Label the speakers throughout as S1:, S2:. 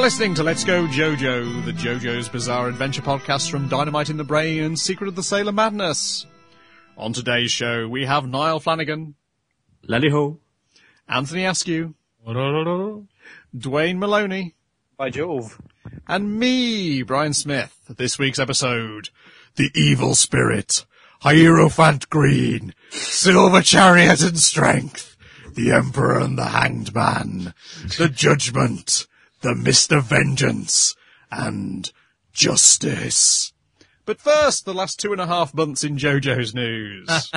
S1: listening to Let's Go JoJo, the JoJo's Bizarre Adventure podcast from Dynamite in the Brain and Secret of the Sailor Madness. On today's show, we have Niall Flanagan.
S2: Lally-ho.
S1: Anthony Askew. Dwayne Maloney.
S3: By Jove.
S1: And me, Brian Smith. This week's episode, The Evil Spirit, Hierophant Green, Silver Chariot and Strength, The Emperor and the Hanged Man, The Judgment, The Mist of Vengeance, and Justice. But first, the last 2.5 months in JoJo's news.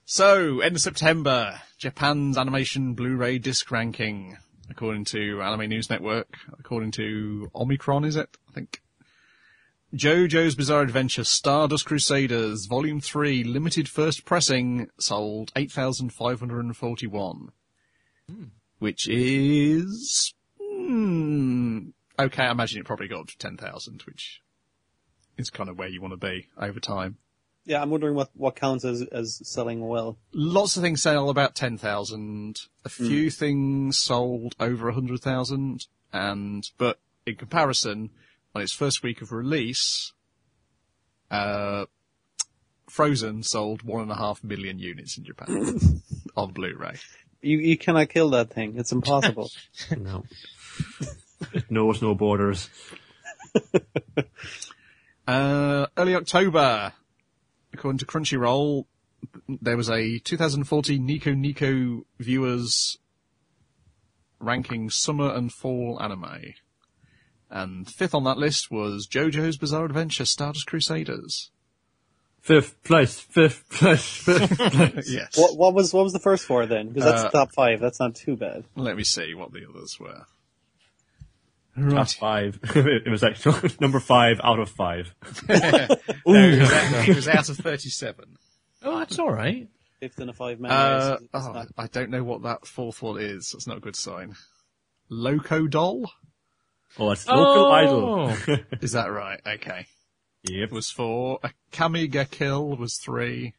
S1: So, end of September, Japan's animation Blu-ray disc ranking, according to Anime News Network, according to Omicron, is it? I think. JoJo's Bizarre Adventure Stardust Crusaders, Volume 3, limited first pressing, sold 8,541. Which is... okay, I imagine it probably got up to 10,000, which is kind of where you want to be over time.
S3: Yeah, I'm wondering what counts as selling well.
S1: Lots of things sell about 10,000. A few things sold over 100,000. But in comparison, on its first week of release, Frozen sold 1.5 million units in Japan on Blu-ray.
S3: You cannot kill that thing. It's impossible.
S2: No. It knows no borders.
S1: Early October, according to Crunchyroll, there was a 2014 Nico viewers ranking summer and fall anime. And fifth on that list was JoJo's Bizarre Adventure Stardust Crusaders.
S2: Fifth place.
S1: Yes.
S3: What was the first four then? Because that's the top 5. That's not too bad.
S1: Let me see what the others were.
S2: Top 5. It was actually number 5 out of 5.
S1: It was out of 37.
S4: Oh, that's all right.
S3: Fifth in a 5-man race.
S1: I don't know what that fourth one is. That's not a good sign. Loco Doll?
S2: Oh, it's local idol.
S1: Is that right? Okay.
S2: Yep.
S1: Was 4. A Kamiga Kill was 3.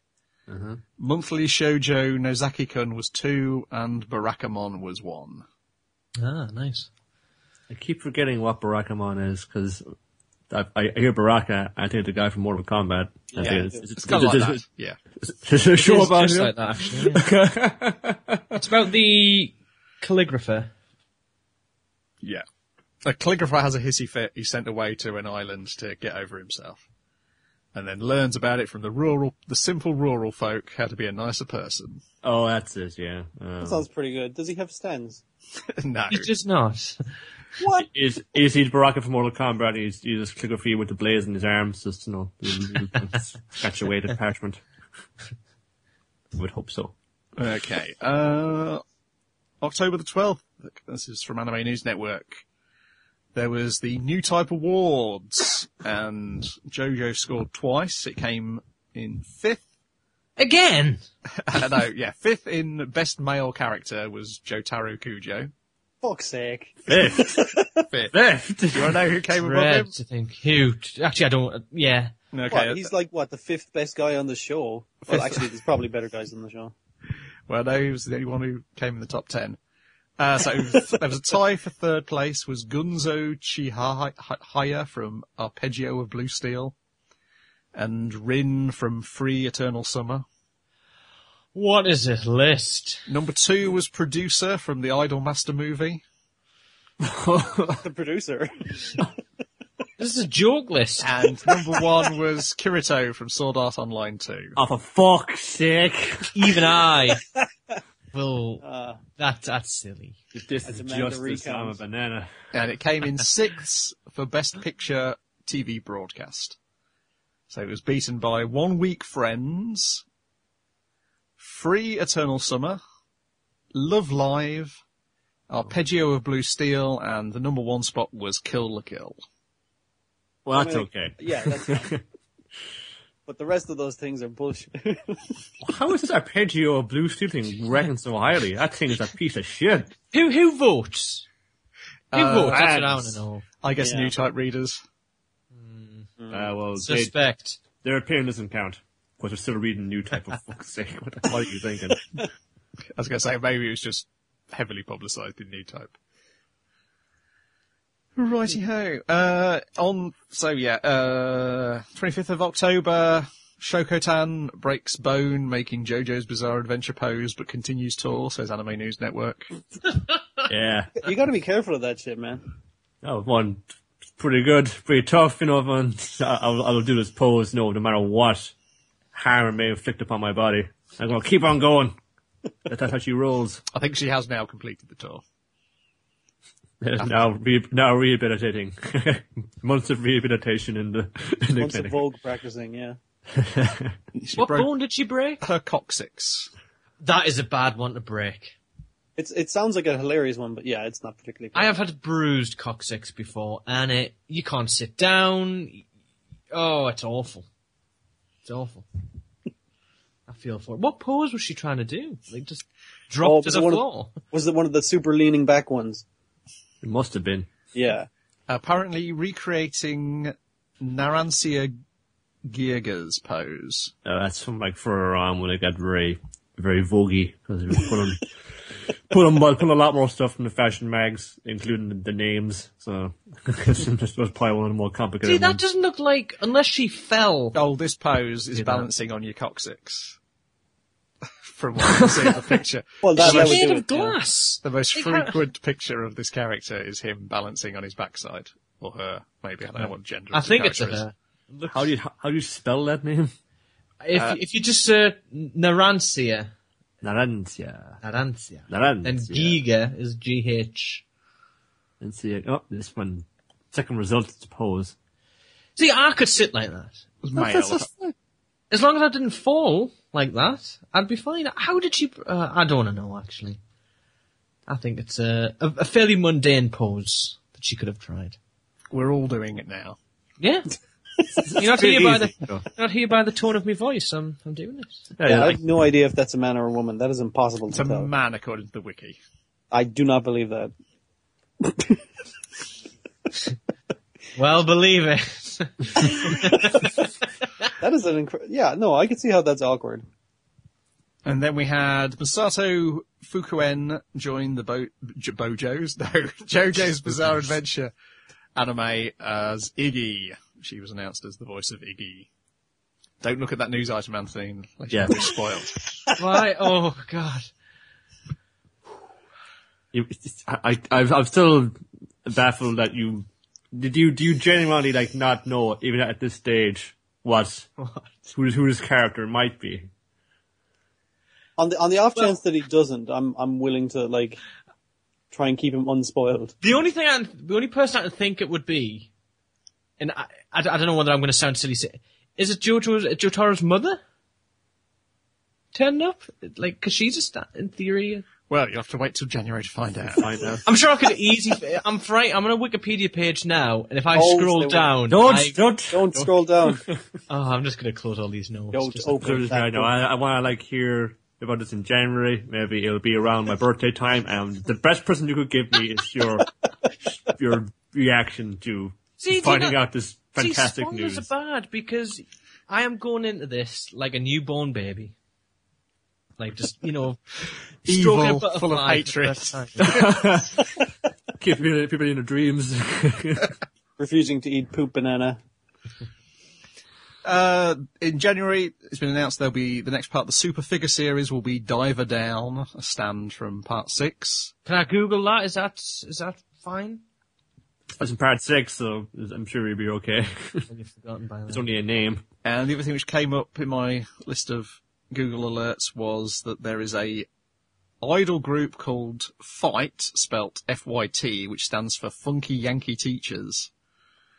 S1: Monthly Shoujo Nozaki-kun was 2. And Barakamon was 1.
S4: Ah, nice.
S2: I keep forgetting what Barakamon is, because I hear Baraka, I think the guy from Mortal Kombat.
S1: Yeah, it's kind of like that. Yeah.
S2: Is there a show about
S4: just
S2: him?
S4: like that, actually. Yeah. It's about the calligrapher.
S1: Yeah. A calligrapher has a hissy fit. He's sent away to an island to get over himself. And then learns about it from the simple rural folk, how to be a nicer person.
S2: Oh, that's it, yeah.
S3: That sounds pretty good. Does he have stands?
S1: No.
S4: He does not.
S3: What?
S2: Is he the Baraka from Mortal Kombat? He's just calligraphy with the blaze in his arms, just, scratch away the parchment. I would hope so.
S1: Okay. October the 12th. This is from Anime News Network. There was the New Type Awards, and JoJo scored twice. It came in 5th.
S4: Again?
S1: No, yeah, 5th in Best Male Character was Jotaro Kujo.
S3: Fuck's sake.
S1: 5th. Do you want to know who came above him?
S4: I think. Who? Actually, I don't. Yeah.
S1: Okay.
S3: What, he's like, the 5th best guy on the show? Well, actually, there's probably better guys on the show.
S1: Well, no, he was the only one who came in the top 10. So there was a tie for 3rd place was Gunzo Chihaya from Arpeggio of Blue Steel and Rin from Free Eternal Summer.
S4: What is this list?
S1: Number 2 was Producer from the Idolmaster movie.
S3: The producer.
S4: This is a joke list.
S1: And number 1 was Kirito from Sword Art Online 2.
S2: Oh, for fuck's sake.
S4: Even I. Well, that's silly.
S2: If this is justice, I'm a banana.
S1: And it came in 6th for Best Picture TV Broadcast. So it was beaten by 1 Week Friends, Free Eternal Summer, Love Live, Arpeggio of Blue Steel, and the number 1 spot was Kill la Kill.
S2: Well, that's okay.
S3: Yeah, that's fine. But the rest of those things are bullshit.
S2: How is this Arpeggio of Blue Steel thing ranking so highly? That thing is a piece of shit.
S4: Who votes? Who votes? That's what I want to know.
S1: I guess New Type readers.
S2: Well,
S4: Suspect.
S2: their opinion doesn't count. But they're still reading New Type, for fuck's sake. What the hell are you thinking?
S1: I was going to say, maybe it was just heavily publicised in New Type. Righty-ho. 25th of October, Shokotan breaks bone making JoJo's Bizarre Adventure pose, but continues tour, says Anime News Network.
S2: Yeah.
S3: You gotta be careful of that shit, man.
S2: Oh, one, pretty good, pretty tough, man. I'll do this pose, no matter what harm may inflict upon my body. I'm gonna keep on going. That's how she rolls.
S1: I think she has now completed the tour.
S2: Now rehabilitating. Months of rehabilitation in the
S3: Months of
S2: clinic.
S3: Vogue practicing, yeah.
S4: What bone did she break?
S1: Her coccyx.
S4: That is a bad one to break.
S3: It sounds like a hilarious one, but yeah, it's not particularly
S4: I have had bruised coccyx before, and you can't sit down. Oh, it's awful. It's awful. I feel for it. What pose was she trying to do? Like, just drop to the floor?
S3: Was it one of the super leaning back ones?
S2: It must have been.
S3: Yeah.
S1: Apparently recreating Narancia Gierga's pose.
S2: That's from like further on when it got very, very voguey. Because put a lot more stuff from the fashion mags, including the names. So this was probably one of the more complicated
S4: See, that
S2: ones.
S4: doesn't look like, unless she fell.
S1: Oh, this pose is
S2: You know.
S1: balancing on your coccyx. From what I can see in the picture.
S3: Well, that
S4: She's
S3: would
S4: made
S3: do
S4: of
S3: it, yeah.
S4: glass.
S1: The most
S4: Like how-
S1: frequent picture of this character is him balancing on his backside. Or her, maybe. I don't know what gender
S4: I
S1: of the
S4: think it's a
S1: character is.
S4: her.
S2: How do you spell that name?
S4: If you just Narancia,
S2: Narancia. and
S4: and Giga is GH.
S2: And see, oh, this one, second result, I suppose.
S4: See, I could sit like that.
S1: It was male.
S4: As long as I didn't fall like that, I'd be fine. How did she... I don't want to know, actually. I think it's a fairly mundane pose that she could have tried.
S1: We're all doing it now.
S4: Yeah. You're not here by the tone of my voice. I'm doing this.
S3: Yeah, I have no idea if that's a man or a woman. That is impossible
S1: It's
S3: to
S1: a
S3: tell.
S1: man, according to the wiki.
S3: I do not believe that.
S4: Well, believe it.
S3: That is an yeah, no, I can see how that's awkward.
S1: And then we had Masato Fukuen join the JoJo's Bizarre Adventure anime as Iggy. She was announced as the voice of Iggy. Don't look at that news item, Anthony, unless you're spoiled.
S4: Why? Oh, God.
S2: I'm still baffled that do you genuinely like not know, even at this stage, who his character might be?
S3: On the off chance that he doesn't, I'm willing to like try and keep him unspoiled.
S4: The only person I can think it would be, and I don't know whether I'm going to sound silly, is it Jotaro's mother? Turning up? Like, cause she's in theory...
S1: Well, you'll have to wait till January to find out.
S4: I'm sure I could I'm on a Wikipedia page now, and if I
S3: Oh,
S4: scroll
S3: so
S4: down...
S3: Don't scroll down.
S4: Oh, I'm just going to close all these notes.
S3: Don't
S4: Just-
S3: open that book.
S2: I want to hear about this in January. Maybe it'll be around my birthday time, and the best present you could give me is your reaction to finding out this fantastic
S4: spoilers
S2: news.
S4: are bad because I am going into this like a newborn baby. Like, just, stroking a
S1: Evil,
S4: butterfly
S1: full of
S4: for the
S1: hatred.
S4: first time.
S2: Keep people in their dreams.
S3: Refusing to eat poop banana.
S1: In January, it's been announced there'll be the next part of the Super Figure series will be Diver Down, a stand from part 6.
S4: Can I Google that? Is that fine?
S2: It's in part 6, so I'm sure you'll be okay.
S4: I've forgotten by
S2: It's
S4: now.
S2: only a name.
S1: And the other thing which came up in my list of Google alerts was that there is a idol group called Fight, spelt F-Y-T, which stands for Funky Yankee Teachers,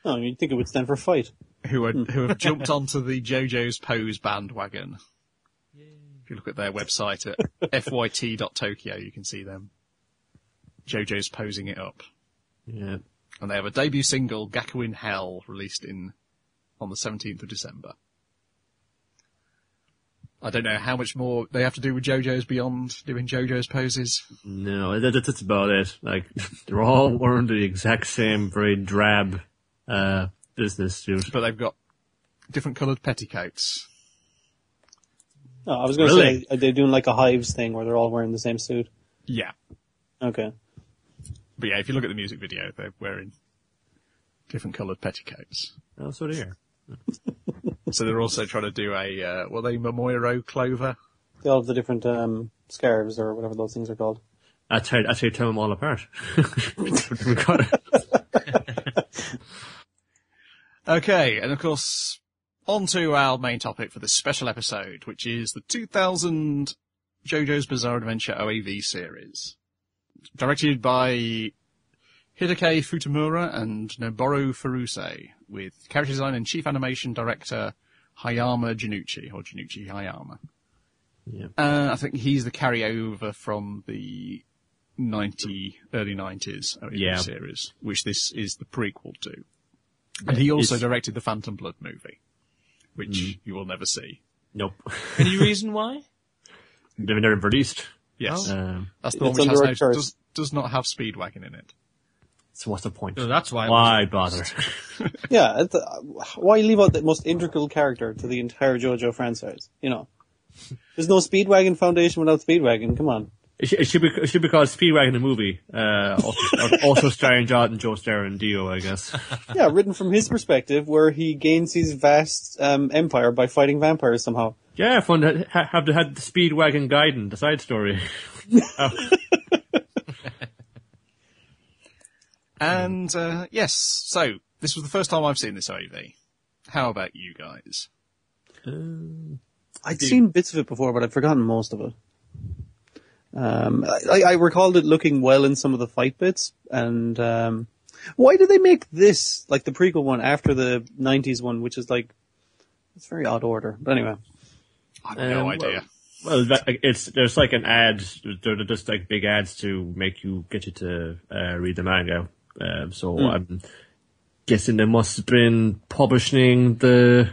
S3: Oh, you'd think it would stand for fight.
S1: who have jumped onto the JoJo's Pose bandwagon. If you look at their website at fyt.tokyo, you can see them. JoJo's posing it up.
S2: Yeah.
S1: And they have a debut single, Gaku in Hell, released on the 17th of December. I don't know how much more they have to do with JoJo's beyond doing JoJo's poses.
S2: No, that's about it. Like, they're all wearing the exact same very drab, business suit.
S1: But they've got different coloured petticoats.
S3: No, I was going to
S2: Really?
S3: say, are they doing like a Hives thing where they're all wearing the same suit?
S1: Yeah.
S3: Okay.
S1: But yeah, if you look at the music video, they're wearing different coloured petticoats.
S2: Oh, so there.
S1: So they're also trying to do a, Momoiro clover?
S3: They all have the different scarves or whatever those things are called.
S2: That's how you tell them all apart. We got it.
S1: Okay, and of course, on to our main topic for this special episode, which is the 2000 JoJo's Bizarre Adventure OAV series. Directed by Hideki Futamura and Noboru Furuse, with character design and chief animation director Hayama Janucci, or Janucci Hayama.
S2: Yeah.
S1: I think he's the carryover from the early 90s OAV series, which this is the prequel to. And he also directed the Phantom Blood movie, which you will never see.
S2: Nope.
S4: Any reason why?
S2: They've never released.
S1: Yes.
S2: Oh.
S1: That's the one which does not have Speedwagon in it.
S2: So what's the point?
S4: No, that's why.
S2: Why bother?
S3: Yeah, why leave out the most integral character to the entire JoJo franchise? You know, there's no Speedwagon Foundation without Speedwagon. Come on.
S2: It should be called Speedwagon the movie. Also starring Jonathan Joe Starr and Dio, I guess.
S3: Yeah, written from his perspective, where he gains his vast empire by fighting vampires somehow.
S2: Yeah, fun to have the Speedwagon Gaiden, the side story.
S1: And, yes, so, this was the first time I've seen this OAV. How about you guys?
S3: I'd seen bits of it before, but I'd forgotten most of it. I recalled it looking well in some of the fight bits, and why did they make this, like the prequel one, after the 90s one, which is like, it's very odd order. But anyway.
S1: I have no idea.
S2: Well, there's like an ad, they're just like big ads to get you to read the manga. So I'm guessing they must have been publishing the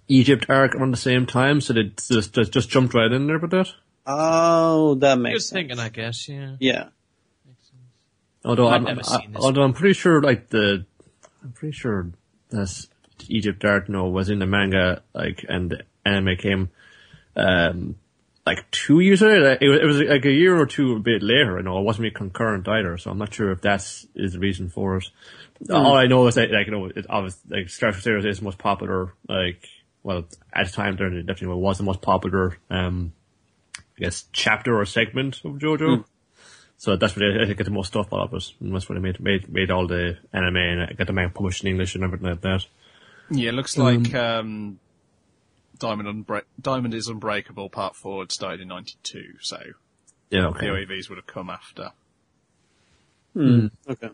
S2: Egypt arc around the same time, so they just jumped right in there with that.
S3: Oh, that makes
S4: Good
S3: sense.
S4: thinking, I guess, yeah.
S3: Yeah.
S2: Although
S4: I've
S2: I'm pretty sure that's Egypt art was in the manga, like, and the anime came like 2 years later. It was like a year or two a bit later. It wasn't really concurrent either, so I'm not sure if is the reason for it. All I know is that, it obviously, like, Stardust Crusaders is the most popular, like, well, at the time there definitely was the most popular, I guess, chapter or segment of JoJo. So that's what I get the most stuff out of it. And that's what they made all the anime and got the manga published in English and everything like that.
S1: Yeah, it looks like, Diamond is Unbreakable Part 4 started in 92, so
S2: yeah, okay.
S1: the OAVs would have come after
S3: Okay.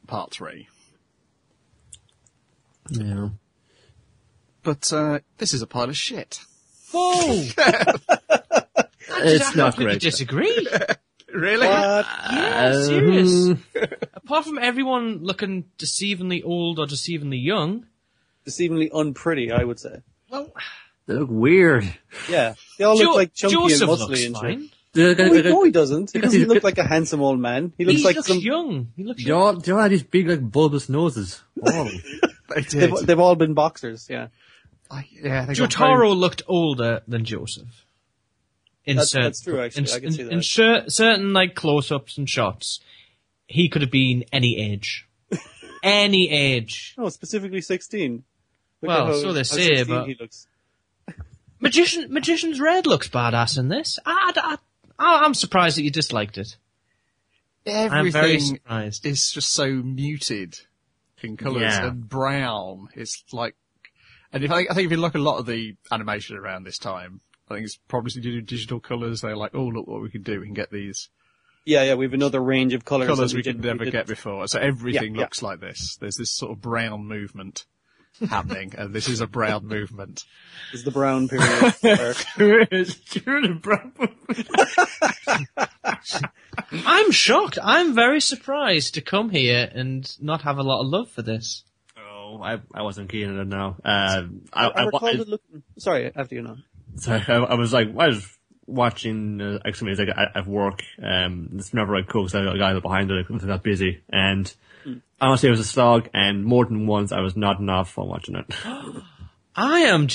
S1: Part 3.
S2: Yeah.
S1: But this is a pile of shit.
S4: Whoa!
S2: It's not
S4: I
S2: great.
S4: disagree.
S1: Really?
S4: Yeah, serious. Apart from everyone looking deceivingly old or deceivingly young.
S3: Deceivingly unpretty, I would say.
S4: Well,
S2: They look weird.
S3: Yeah. They all look like chunky
S4: Joseph
S3: and
S4: looks
S3: muscly and
S4: fine.
S3: shit. No, he doesn't. He doesn't look like a handsome old man. He looks like some...
S4: young. He looks young.
S2: They all have these big, like, bulbous noses. All of them.
S1: They did.
S3: They've all been boxers, yeah.
S1: Yeah,
S4: Jotaro looked older than Joseph.
S3: That's true, actually. I can see that.
S4: In certain, like, close-ups and shots, he could have been any age. Any age.
S3: No, specifically 16. Look
S4: Well,
S3: at how-
S4: so they
S3: how
S4: say,
S3: 16
S4: but-
S3: he looks.
S4: Magician's Red looks badass in this. I'm surprised that you disliked it. I'm very
S1: Everything
S4: surprised.
S1: is just so muted in colours
S2: Yeah.
S1: and brown. It's like, and I think if you look at a lot of the animation around this time, I think it's probably to do digital colours. They're like, oh, look what we can do. We can get these
S3: Yeah, we have another range of colours.
S1: colours
S3: that
S1: we could never get before. So everything
S3: Yeah,
S1: looks like this. There's this sort of brown movement happening, and this is a brown movement.
S3: It's the brown period.
S4: I'm shocked. I'm very surprised to come here and not have a lot of love for this.
S2: Oh, I wasn't keen on it now.
S3: I recall it looking... Sorry, after you know.
S2: So I was watching, actually, it's like at work, it's never like cool because I got a guy behind it, I was that busy, and honestly it was a slog, and more than once I was nodding off while watching it.
S4: I'm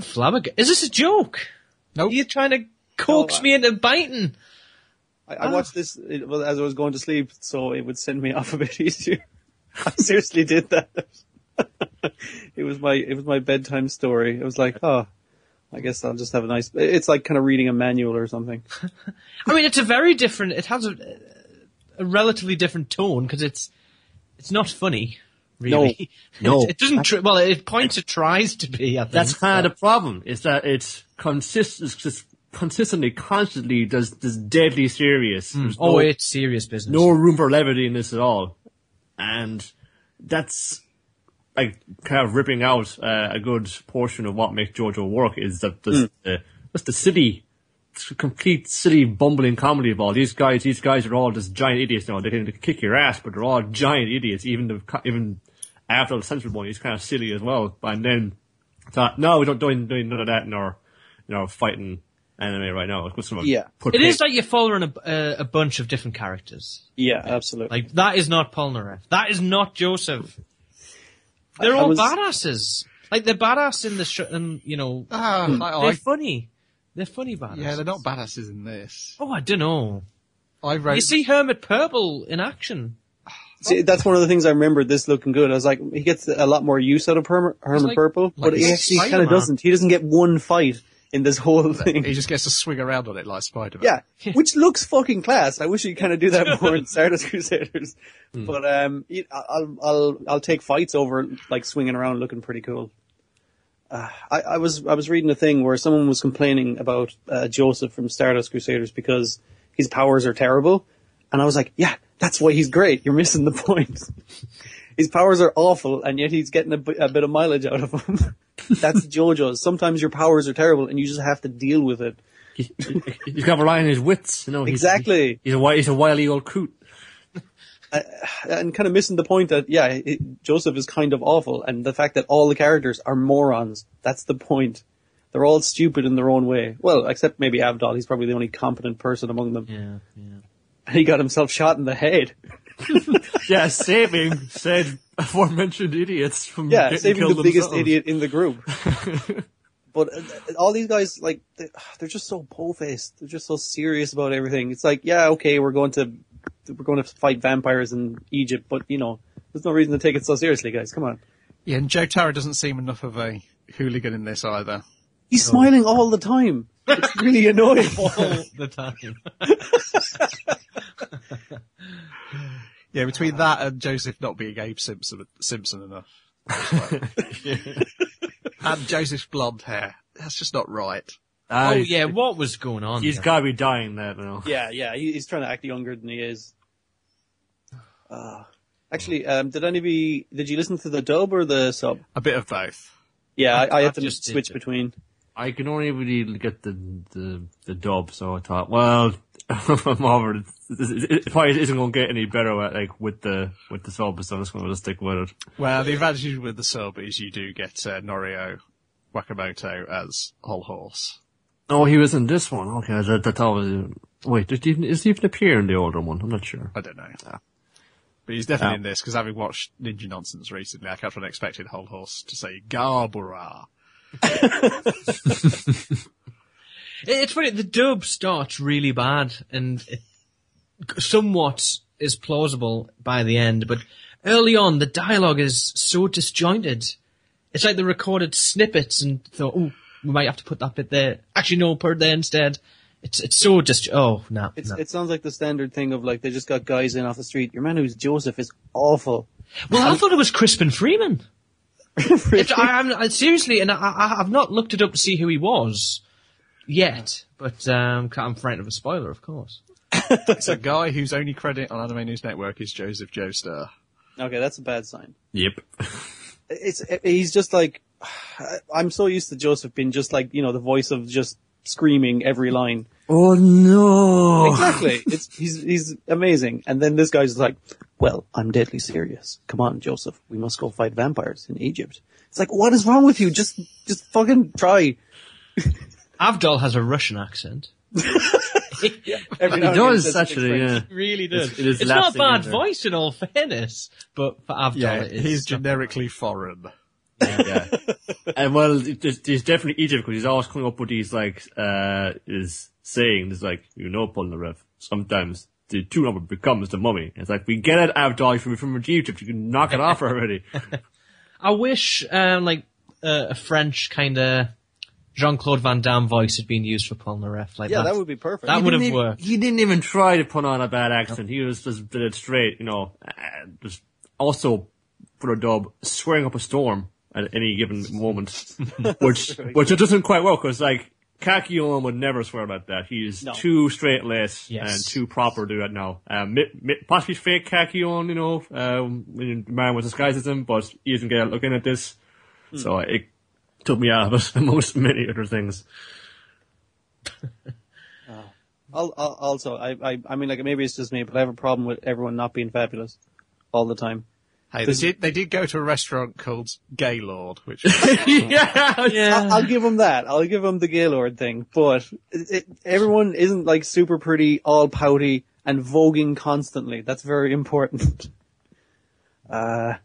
S4: flabbergasted. Is this a joke?
S1: Nope.
S4: Are you trying to coax me into biting?
S3: I watched this as I was going to sleep, so it would send me off a bit easier. I seriously did that. It was my bedtime story. I was like, oh, I guess I'll just have a nice. It's like kind of reading a manual or something.
S4: I mean, it's a very different. It has a relatively different tone because it's not funny. Really,
S2: No.
S4: It doesn't. Well, it points it tries to be. I think.
S2: That's kind of the problem. Is that it's just consistently, constantly does deadly serious.
S4: It's serious business.
S2: No room for levity in this at all, and that's like kind of ripping out a good portion of what makes JoJo work. Is that just the silly, complete silly bumbling comedy of all these guys. These guys are all just giant idiots now. They can kick your ass, but they're all giant idiots. Even after the central one, he's kind of silly as well. And then thought, no, we don't doing none of that in our fighting anime right now.
S4: It is like you're following a bunch of different characters.
S3: Yeah, absolutely.
S4: Like that is not Polnareff. That is not Joseph. They're all badasses. Like they're badass in the they're funny. They're funny badasses.
S1: Yeah, they're not badasses in this.
S4: Oh, I don't know.
S1: You
S4: see Hermit Purple in action.
S3: See, that's one of the things I remember this looking good. I was like, he gets a lot more use out of Hermit Purple, but he actually kind of doesn't. He doesn't get one fight in this whole thing.
S1: He just gets to swing around on it like Spider-Man.
S3: Yeah, which looks fucking class. I wish he'd kind of do that more in Stardust Crusaders. But I'll take fights over like swinging around looking pretty cool. I was reading a thing where someone was complaining about Joseph from Stardust Crusaders because his powers are terrible, and I was like, yeah, that's why he's great. You're missing the point. His powers are awful, and yet he's getting a bit of mileage out of them. That's JoJo's. Sometimes your powers are terrible, and you just have to deal with it.
S2: He's got to rely on his wits.
S3: Exactly.
S2: He's a wily old coot.
S3: And kind of missing the point that, Joseph is kind of awful, and the fact that all the characters are morons. That's the point. They're all stupid in their own way. Well, except maybe Avdol. He's probably the only competent person among them.
S4: Yeah.
S3: And he got himself shot in the head.
S2: Yeah, saving said aforementioned idiots from getting
S3: saving
S2: killed
S3: the biggest
S2: themselves.
S3: idiot in the group. But all these guys, like, they're just so po-faced. They're just so serious about everything. It's like, yeah, okay, we're going to fight vampires in Egypt, but there's no reason to take it so seriously, guys. Come on.
S1: Yeah, and Joe Tara doesn't seem enough of a hooligan in this either.
S3: He's smiling all the time. It's really annoying.
S4: All the time.
S1: Yeah, between that and Joseph not being Abe Simpson enough. And Joseph's blonde hair. That's just not right.
S4: What was going on?
S2: He's got to be dying there now.
S3: Yeah, he's trying to act younger than he is. Actually, did you listen to the dub or the sub?
S1: A bit of both.
S3: Yeah, I had to
S4: just
S3: switch between.
S2: I can only really get the dub, so I thought, well, I'm over it. It probably isn't going to get any better with the sub, so I'm just going to stick with it.
S1: Well, the advantage with the sub is you do get Norio Wakamoto as Whole Horse.
S2: Oh, he was in this one. Okay, I thought was. Wait, does he even appear in the older one? I'm not sure.
S1: I don't know. But he's definitely in this, because having watched Ninja Nonsense recently, I kept on expecting Whole Horse to say Garbura.
S4: It's funny, the dub starts really bad, and it somewhat is plausible by the end, but early on, the dialogue is so disjointed. It's like they recorded snippets and thought, we might have to put that bit there. Actually, no, put it there instead. It's so no.
S3: It sounds like the standard thing of like, they just got guys in off the street. Your man who's Joseph is awful.
S4: Well, I thought it was Crispin Freeman.
S3: Really?
S4: Seriously, and I've not looked it up to see who he was yet, but I'm frightened of a spoiler, of course.
S1: It's a guy whose only credit on Anime News Network is Joseph Joestar.
S3: Okay, that's a bad sign.
S2: Yep.
S3: He's just like, I'm so used to Joseph being just like, the voice of just screaming every line.
S2: Oh no!
S3: Exactly. He's amazing. And then this guy's like, well, I'm deadly serious. Come on, Joseph. We must go fight vampires in Egypt. It's like, what is wrong with you? Just fucking try.
S4: Avdol has a Russian accent.
S3: Yeah,
S2: It does, actually, yeah.
S4: It really does.
S2: It's
S4: not a bad
S2: in
S4: voice in all fairness, but for Avdol it is.
S1: He's generically foreign.
S2: Yeah. And well, there's definitely Egypt, because he's always coming up with these, is saying, Polnareff, sometimes the 2 number becomes the mummy. It's like, we get it, Abdul, from Egypt, you can knock it off already.
S4: I wish, a French kind of Jean-Claude Van Damme voice had been used for Polnareff. Like,
S3: Yeah, that would be perfect.
S4: That would have worked.
S2: He didn't even try to put on a bad accent. He was just did it straight, just also for a dub, swearing up a storm at any given moment, which it doesn't quite work, because like, Kakyoin would never swear like that. He's too straight-laced and too proper to do that now. Possibly fake Kakyoin, when the man was disguised as him, but he doesn't get looking at this. So it took me out of it, amongst many other things.
S3: I mean, like, maybe it's just me, but I have a problem with everyone not being fabulous all the time.
S1: Hey, they did go to a restaurant called Gaylord, which
S3: I'll give them that. I'll give them the Gaylord thing, but everyone isn't like super pretty, all pouty, and voguing constantly. That's very important.
S4: But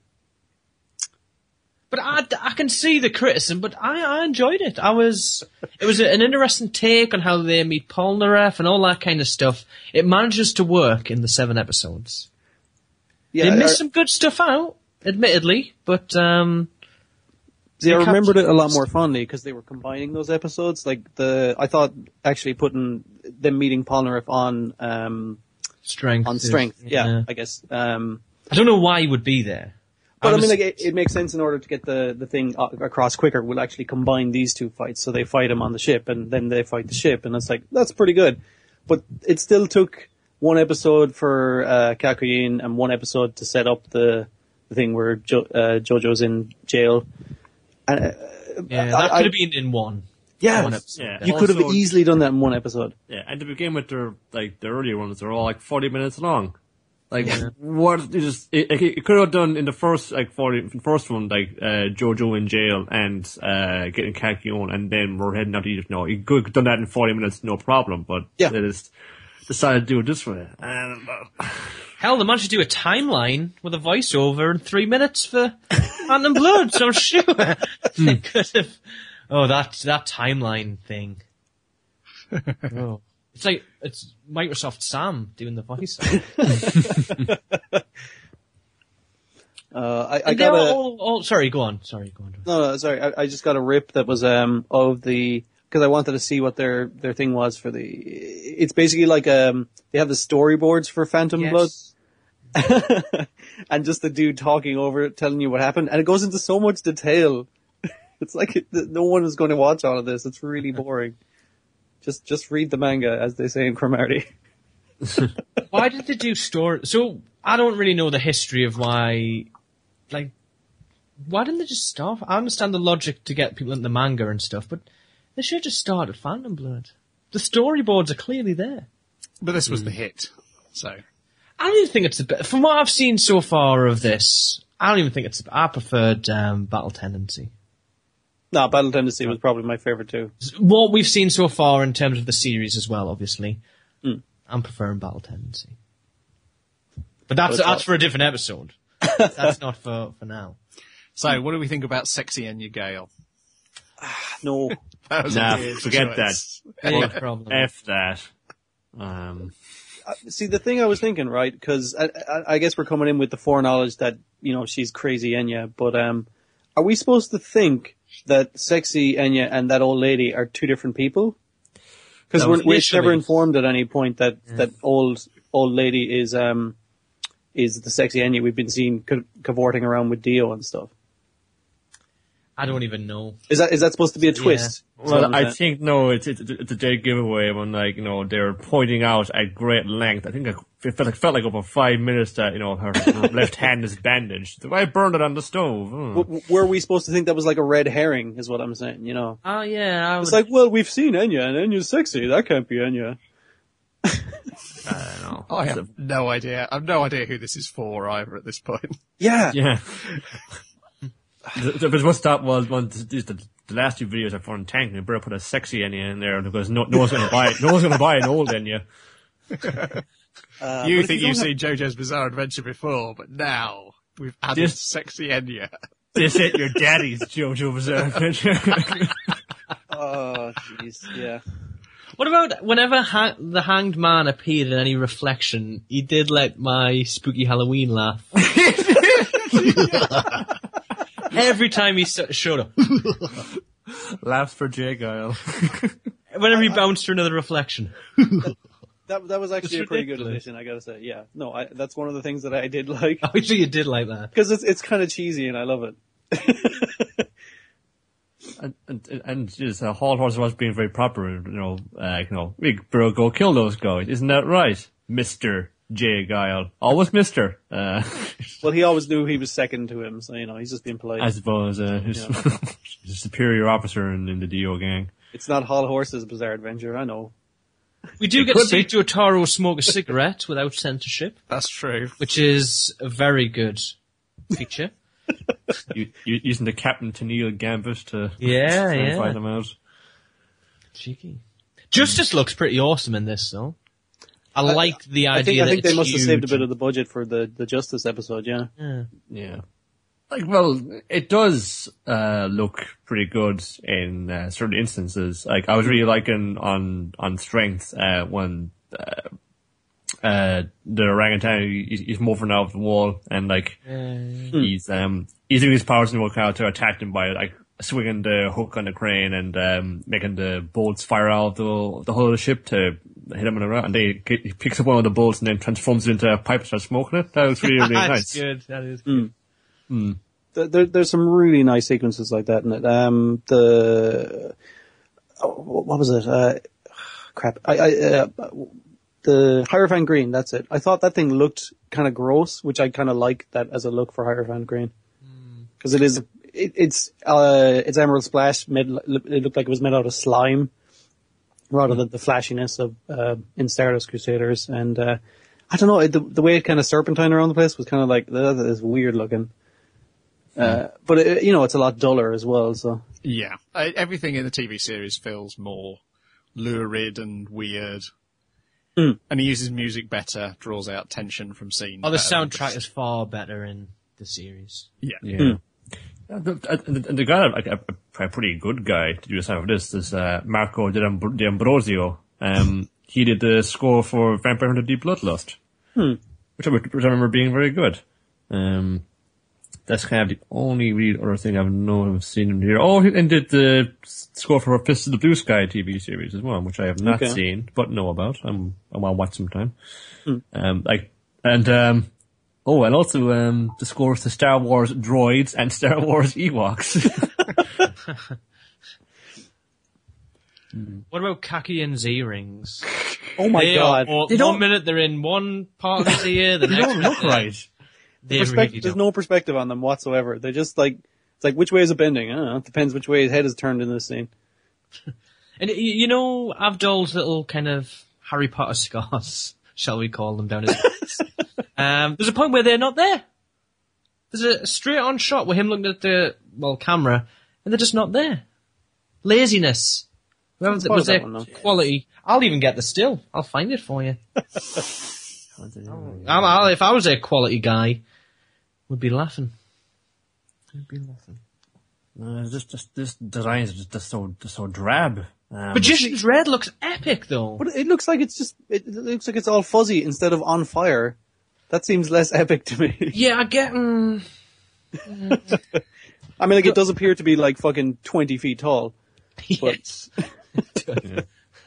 S4: I can see the criticism, but I enjoyed it. It was an interesting take on how they meet Polnareff and all that kind of stuff. It manages to work in the 7 episodes.
S3: Yeah,
S4: they missed some good stuff out, admittedly, but
S3: see, I remembered it a lot more fondly because they were combining those episodes. Like I thought actually putting them meeting Polnareff on strength. Yeah, I guess. I
S4: don't know why he would be there.
S3: But I mean, like, it makes sense in order to get the thing across quicker. We'll actually combine these 2 fights, so they fight him on the ship, and then they fight the ship, and it's like, that's pretty good. But it still took 1 episode for Kakyoin and 1 episode to set up the thing where JoJo's in jail. And,
S4: that could have been in one.
S3: Yeah,
S4: one episode.
S3: You could have easily done that in 1 episode.
S2: Yeah, and to begin with, the earlier ones, they're all like 40 minutes long. Like, what, it could have done in the first, first one, JoJo in jail and, getting Kakyoin, and then we're heading out to Egypt. No, you could have done that in 40 minutes, no problem, but they just decided to do it this way.
S4: Hell, they managed to do a timeline with a voiceover in 3 minutes for Hand and Blood, so I'm sure they could have, that timeline thing. Oh. It's Microsoft Sam doing the voice. Sorry, go on.
S3: No, sorry. I just got a rip that was because I wanted to see what their thing was for it's basically like they have the storyboards for Phantom Blood. And just the dude talking over it, telling you what happened, and it goes into so much detail. It's like no one is going to watch all of this. It's really boring. Just read the manga, as they say in Cromarty.
S4: Why did they do story? So I don't really know the history of why. Like, why didn't they just start? I understand the logic to get people into the manga and stuff, but they should have just started Phantom Blood. The storyboards are clearly there.
S1: But this was the hit, so
S4: I don't even think it's the best. From what I've seen so far of this, I don't even think it's. I preferred Battle Tendency.
S3: No, Battle Tendency was probably my favorite too.
S4: What we've seen so far in terms of the series as well, obviously. I'm preferring Battle Tendency. But that's for a different episode. That's not for now.
S1: So, what do we think about Sexy Enya Gale?
S3: No.
S2: Forget that.
S4: Big problem.
S2: F that.
S3: See, the thing I was thinking, right, because I guess we're coming in with the foreknowledge that, she's crazy Enya, but are we supposed to think that Sexy Enya and that old lady are 2 different people? Because we're never informed at any point that old lady is the Sexy Enya we've been seeing cavorting around with Dio and stuff.
S4: I don't even know.
S3: Is that supposed to be a twist?
S2: Yeah. Well, I think it's a dead giveaway when they're pointing out at great length. I think it felt like over 5 minutes that her left hand is bandaged. Why burned it on the stove?
S3: Were we supposed to think that was like a red herring? Is what I'm saying.
S4: Oh yeah.
S3: It's like, well, we've seen Enya and Enya's sexy. That can't be Enya.
S2: I don't know.
S1: I have no idea. I have no idea who this is for either at this point.
S3: Yeah.
S2: Yeah. But what stopped was the last 2 videos I found in Tank, and they better put a Sexy Enya in there because no one's going to buy it. No one's going to buy an old Enya.
S1: You think you've seen JoJo's Bizarre Adventure before, but now we've added Sexy Enya.
S2: This ain't your daddy's JoJo Bizarre Adventure.
S3: Oh, jeez, yeah.
S4: What about whenever the hanged man appeared in any reflection, he did let my spooky Halloween laugh. Every time he showed up.
S2: Laughs for Jay Guile.
S4: Whenever he bounced to another reflection.
S3: That was actually a pretty good addition, I gotta say. Yeah. No, that's one of the things that I did like.
S4: Oh, so you did like that.
S3: Because it's kind of cheesy and I love it.
S2: and just Hall Horse was being very proper, big bro, go kill those guys. Isn't that right, Mr. Jay Guile? Always Mr.
S3: Well, he always knew he was second to him, so, he's just being polite.
S2: I suppose, he's a superior officer in the Dio gang.
S3: It's not Hall Horse's Bizarre Adventure, I know.
S4: We do get to see Jotaro smoke a cigarette without censorship.
S1: That's true.
S4: Which is a very good feature.
S2: Using the Captain Tennille gambit to find them out.
S4: Cheeky. Justice looks pretty awesome in this, though. I like the idea.
S3: I think they must
S4: huge.
S3: have saved a bit of the budget for the Justice episode. Yeah.
S2: Yeah. It does look pretty good in certain instances. Like I was really liking on Strength when the orangutan he's moving out of the wall and he's doing his powers and work out to attack them by swinging the hook on the crane and making the bolts fire out the hull of the ship to hit him on the ground. And he picks up one of the bolts and then transforms it into a pipe and starts smoking it. That was really, really nice.
S4: That's good. That is good.
S3: There's some really nice sequences like that in it. What was it? The Hierophant Green, that's it. I thought that thing looked kind of gross, which I kind of like that as a look for Hierophant Green. Cause it's Emerald Splash it looked like it was made out of slime rather than the flashiness of, in Stardust Crusaders. And, I don't know, the way it kind of serpentine around the place was kind of like, that is weird looking. But it's a lot duller as well, so.
S1: Yeah. Everything in the TV series feels more lurid and weird. And he uses music better, draws out tension from scenes.
S4: Oh, the soundtrack is far better in the series.
S1: Yeah.
S2: The guy, a pretty good guy to do some of this, is Marco D'Ambrosio. He did the score for Vampire Hunter D Bloodlust, which I remember being very good. That's kind of the only real other thing I've seen him here. Oh, and did the score for Fist of the Blue Sky TV series as well, which I have not seen, but know about. I want to watch sometime. And also, the scores to Star Wars Droids and Star Wars Ewoks.
S4: What about Kaki and Z-rings?
S3: Oh my god.
S4: One minute they're in one part of his ear, the next
S2: don't look right.
S3: There's no perspective on them whatsoever. They're just it's like, which way is it bending? I don't know. It depends which way his head is turned in this scene.
S4: And Avdol's little kind of Harry Potter scars, shall we call them, down his face. There's a point where they're not there. There's a straight on shot with him looking at the, camera, and they're just not there. Laziness. Was there quality? I'll even get the still. I'll find it for you. If I was a quality guy, would be laughing.
S2: This design is just so drab.
S4: Magician's Red looks epic though.
S3: But it looks like it looks like it's all fuzzy instead of on fire. That seems less epic to me.
S4: Yeah, I get.
S3: I mean, it does appear to be like fucking 20 feet tall.
S4: Yes.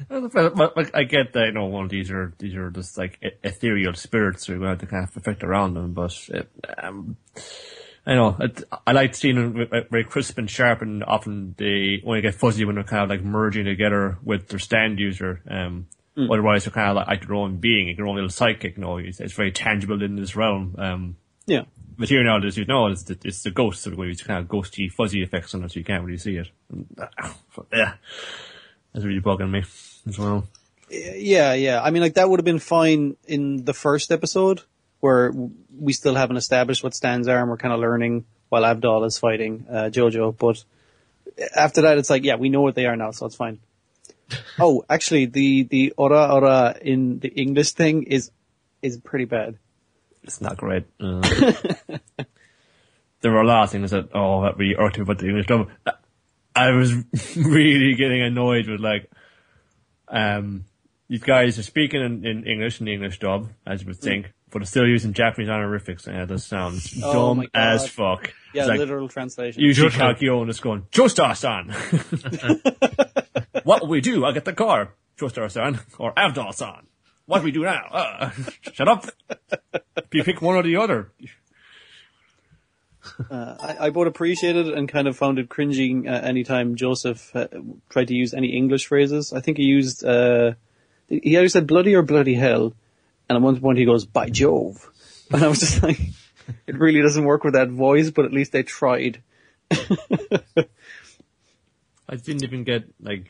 S2: I get that, one of these are just like ethereal spirits who are going to kind of affect around them, but I like seeing them very crisp and sharp, and often they only get fuzzy when they're kind of like merging together with their stand user. Otherwise they're kind of like their own being, their own little psychic. It's very tangible in this realm.
S3: Yeah.
S2: But here now, it's the ghost, so it's kind of ghosty, fuzzy effects on it, so you can't really see it. Yeah. That's really bugging me as well.
S3: Yeah. I mean, that would have been fine in the first episode, where we still haven't established what Stan's are, and we're kind of learning while Avdol is fighting JoJo. But after that, it's like, yeah, we know what they are now, so it's fine. Oh, actually, the ora in the English thing is pretty bad.
S2: It's not great. There were a lot of things that really irked me about the English dub. I was really getting annoyed with These guys are speaking in English, in the English dub, as you would think, but they're still using Japanese honorifics, and it just sounds dumb as fuck.
S3: Yeah,
S2: it's like,
S3: literal translation.
S2: Usually Kakyo and it's going, Joestar-san! What will we do? I'll get the car. Joestar-san. Or Avdol-san. What do we do now? Shut up. You pick one or the other.
S3: I both appreciated and kind of found it cringing anytime Joseph tried to use any English phrases. I think he used, he either said bloody or bloody hell, and at one point he goes, by Jove. And I was just like, it really doesn't work with that voice, but at least they tried.
S2: I didn't even get, like,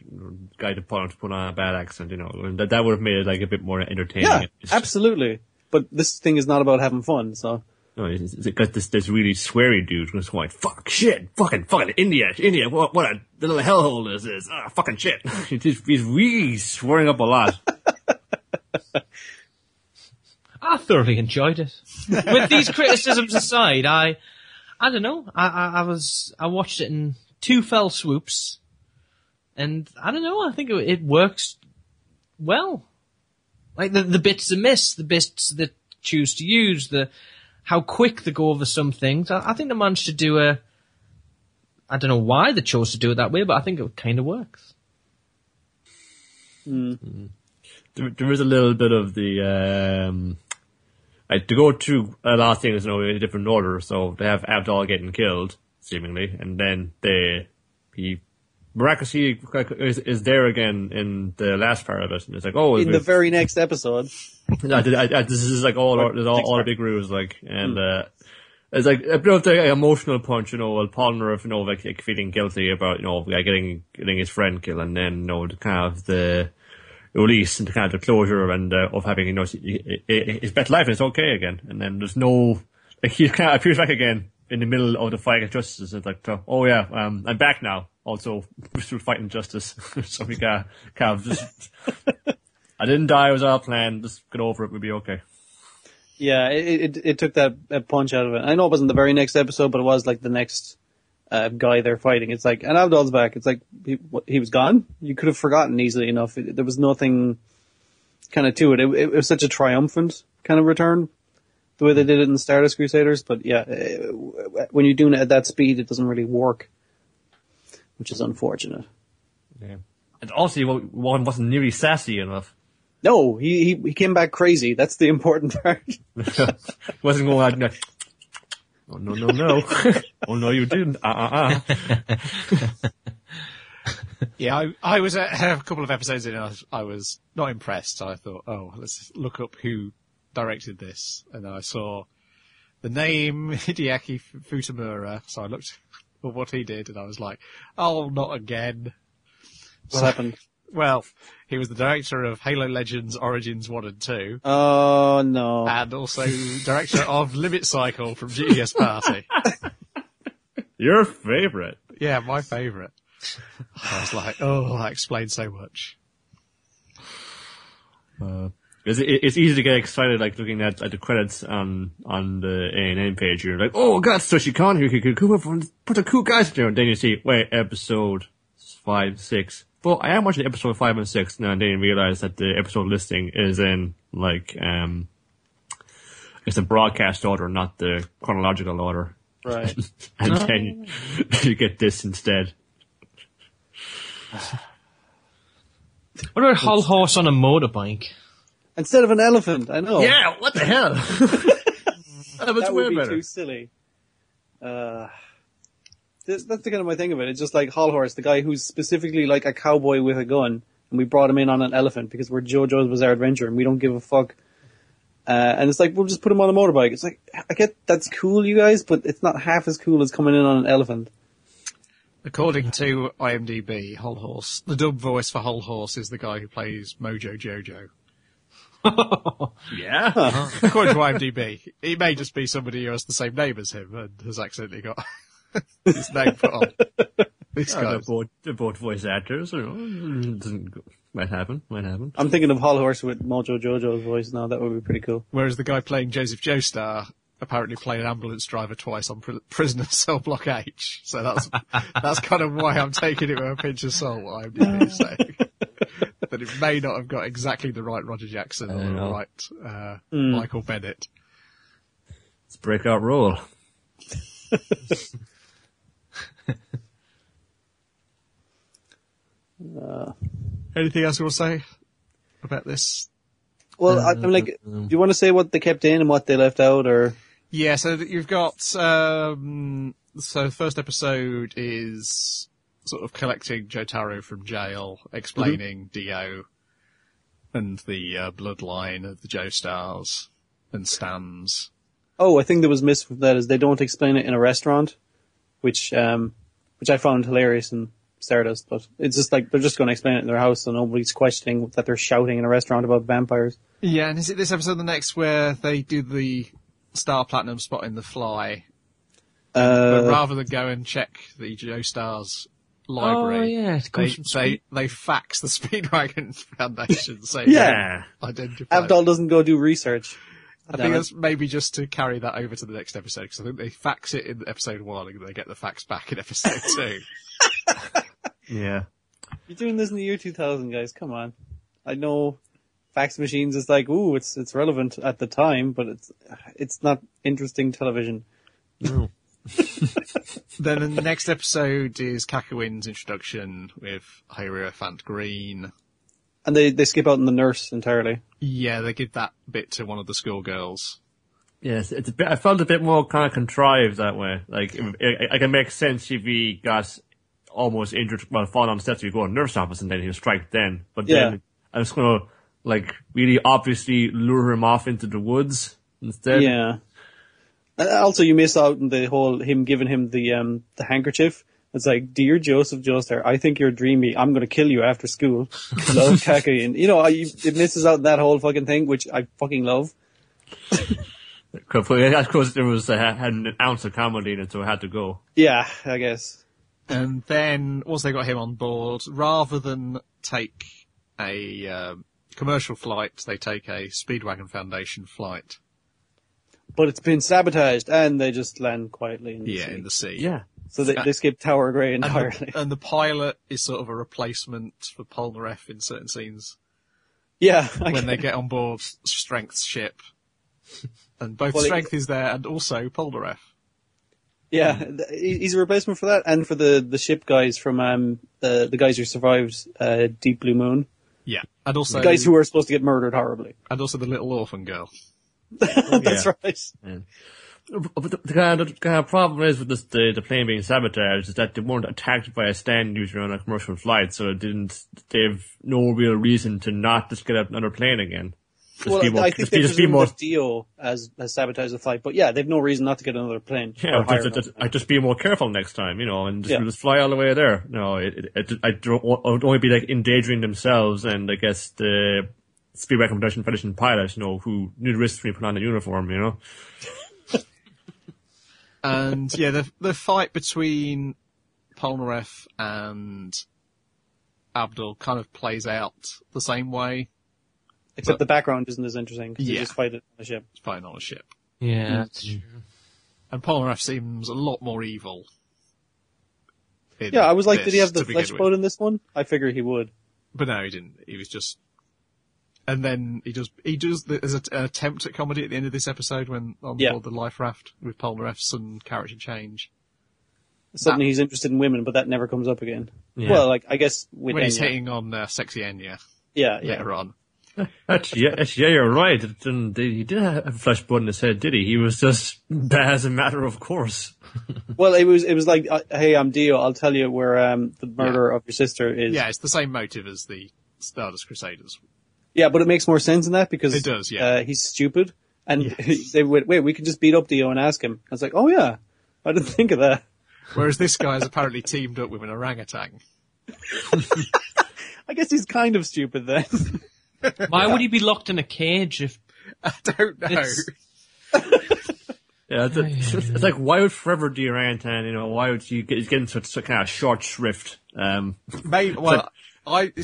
S2: guy to put on a bad accent, you know, and that would have made it, like, a bit more entertaining.
S3: Yeah, absolutely. But this thing is not about having fun, so.
S2: No, it's got this really sweary dude who's going, fuck, shit, fucking, India, what a little hellhole is this, fucking shit. He's really swearing up a lot.
S4: I thoroughly enjoyed it. With these criticisms aside, I don't know, I watched it in 2 fell swoops, and I don't know, I think it works well. Like the bits that miss, the bits that choose to use, how quick they go over some things. I think they managed to do I don't know why they chose to do it that way, but I think it kind of works.
S2: Mm. There is a little bit of the, to go through a lot of things, you know, in a different order. So they have Abdal getting killed, seemingly, and then he miraculously is there again in the last part of it. And it's like,
S3: in the very next episode.
S2: This is like all a big ruse, like, and it's like a bit of the emotional punch, you know, while Polnareff, you know, like feeling guilty about, you know, getting his friend killed, and then, you know, the kind of the release and the kind of the closure and of having, you know, his better life, and it's okay again, and then there's no, like, he kind of appears back again in the middle of the fight against justice. It's like, oh yeah, I'm back now. Also, we're still fighting justice, so we kind of just. I didn't die, it was all planned, just get over it, we'll be okay.
S3: Yeah, it took that punch out of it. I know it wasn't the very next episode, but it was like the next guy they're fighting. It's like, and Abdal's back. It's like, he was gone? You could have forgotten easily enough. There was nothing kind of to it. It was such a triumphant kind of return, the way they did it in Stardust Crusaders. But yeah, when you're doing it at that speed, it doesn't really work, which is unfortunate.
S2: Yeah. And also, one wasn't nearly sassy enough.
S3: No, he came back crazy. That's the important part.
S2: Wasn't going out like, oh no. Oh no, you didn't.
S1: Yeah, I was at a couple of episodes in, I was not impressed. I thought, let's look up who directed this. And then I saw the name Hideaki Futamura. So I looked at what he did and I was like, oh, not again.
S3: What happened?
S1: Well, he was the director of Halo Legends Origins 1 and 2.
S3: Oh, no.
S1: And also director of Limit Cycle from GDS Party.
S2: Your favourite.
S1: Yeah, my favourite. I was like, that explains so much.
S2: It's easy to get excited, like, looking at the credits on the A&N page. You're like, oh god, Sushi Khan here, put the cool guys in there. And then you see, wait, episode 5, 6. Well, I am watching episode 5 and 6 now, and then realize that the episode listing is in, like, it's the broadcast order, not the chronological order.
S3: Right.
S2: And then you get this instead.
S4: What about Hull Horse on a motorbike?
S3: Instead of an elephant, I know.
S2: Yeah, what the hell?
S3: That would be better. Too silly. That's the kind of my thing of it. It's just like Hull Horse, the guy who's specifically like a cowboy with a gun, and we brought him in on an elephant because we're JoJo's Bizarre Adventure and we don't give a fuck. And it's like, we'll just put him on a motorbike. It's like, I get that's cool, you guys, but it's not half as cool as coming in on an elephant.
S1: According to IMDb, Hull Horse, the dub voice for Hull Horse is the guy who plays Mojo Jojo.
S2: Yeah.
S1: According to IMDb, it may just be somebody who has the same name as him and has accidentally got his name put on.
S2: They're both voice actors. Might happen.
S3: I'm thinking of Hull Horse with Mojo Jojo's voice now. That would be pretty cool.
S1: Whereas the guy playing Joseph Joestar apparently played an ambulance driver twice on Prisoner Cell Block H. So that's kind of why I'm taking it with a pinch of salt, what IMDb is saying. But that it may not have got exactly the right Roger Jackson or the right Michael Bennett.
S2: It's breakout role.
S1: Anything else you want to say about this?
S3: Well, I'm like, do you want to say what they kept in and what they left out, or?
S1: Yeah, so you've got, so the first episode is sort of collecting Jotaro from jail, explaining Dio and the bloodline of the Joestars and Stans.
S3: Oh, I think that was missed with that is they don't explain it in a restaurant, which I found hilarious in Stardust, but it's just like they're just going to explain it in their house, so nobody's questioning that they're shouting in a restaurant about vampires.
S1: Yeah, and is it this episode or the next where they do the Star Platinum spotting the fly? But rather than go and check the Joestar's library, they fax the Speedwagon Foundation saying identify.
S3: Abdul doesn't go do research.
S1: I think that's maybe just to carry that over to the next episode, because I think they fax it in episode 1 and they get the fax back in episode 2.
S2: Yeah.
S3: You're doing this in the year 2000, guys. Come on. I know fax machines is like, ooh, it's relevant at the time, but it's not interesting television.
S2: No.
S1: Then the next episode is Kakawin's introduction with Hierophant Green.
S3: And they skip out on the nurse entirely.
S1: Yeah, they give that bit to one of the schoolgirls.
S2: Yes, it's a bit. I felt a bit more kind of contrived that way. Like, it can make sense if he got almost injured, falling on the steps, if you go to the nurse office and then he'll strike then. But then I was going to, like, really obviously lure him off into the woods instead.
S3: Yeah. And also, you miss out on the whole him giving him the handkerchief. It's like, dear Joseph Joestar, I think you're dreamy. I'm going to kill you after school. Love, Kaki. And, it misses out that whole fucking thing, which I fucking love.
S2: Of course, there was had an ounce of comedy in it, so I had to go.
S3: Yeah, I guess.
S1: And then, once they got him on board, rather than take a commercial flight, they take a Speedwagon Foundation flight.
S3: But it's been sabotaged, and they just land quietly in the sea.
S1: In the sea.
S2: Yeah.
S3: So they skip Tower Grey entirely.
S1: And the pilot is sort of a replacement for Polnareff in certain scenes.
S3: Yeah.
S1: When they get on board Strength's ship. And both Strength is there and also Polnareff.
S3: Yeah, he's a replacement for that, and for the ship guys from the guys who survived Deep Blue Moon.
S1: Yeah. And also
S3: the guys who were supposed to get murdered horribly.
S1: And also the little orphan girl.
S3: That's right.
S2: Yeah. But the kind of problem is with this, the plane being sabotaged is that they weren't attacked by a stand user on a commercial flight, so they've no real reason to not just get up another plane again.
S3: I think they presumed Dio has sabotaged the flight, but yeah, they've no reason not to get another plane.
S2: Yeah, I'd just be more careful next time, and just fly all the way there. No, it would only be like endangering themselves and I guess the Speedwagon Foundation pilots, who knew the risks when you put on the uniform,
S1: And yeah, the fight between Polnareff and Abdul kind of plays out the same way.
S3: Except the background isn't as interesting, because you just fight it on a ship.
S1: It's fighting on a ship.
S4: Yeah, that's true.
S1: And Polnareff seems a lot more evil.
S3: I was like, did he have the flesh boat in this one? I figured he would.
S1: But no, he didn't. He was just... And then there's an attempt at comedy at the end of this episode when on board the life raft with Polnareff's and character change.
S3: Suddenly he's interested in women, but that never comes up again. Yeah. Well, I guess with
S1: when
S3: Enya.
S1: He's hitting on sexy Enya.
S3: Yeah,
S1: later on.
S2: Actually, you're right. He didn't have a flesh bone in his head, did he? He was just as a matter of course.
S3: Well, it was like, hey, I'm Dio. I'll tell you where the murder of your sister is.
S1: Yeah, it's the same motive as the Stardust Crusaders.
S3: Yeah, but it makes more sense in that because
S1: it does. Yeah,
S3: he's stupid, and they went, wait, we can just beat up Dio and ask him. I was like, oh yeah, I didn't think of that.
S1: Whereas this guy is apparently teamed up with an orangutan.
S3: I guess he's kind of stupid then.
S4: Why would he be locked in a cage if...
S1: I don't know.
S2: Yeah, it's like, why would Forever the orangutan, why would you get into such kind of short shrift?
S1: This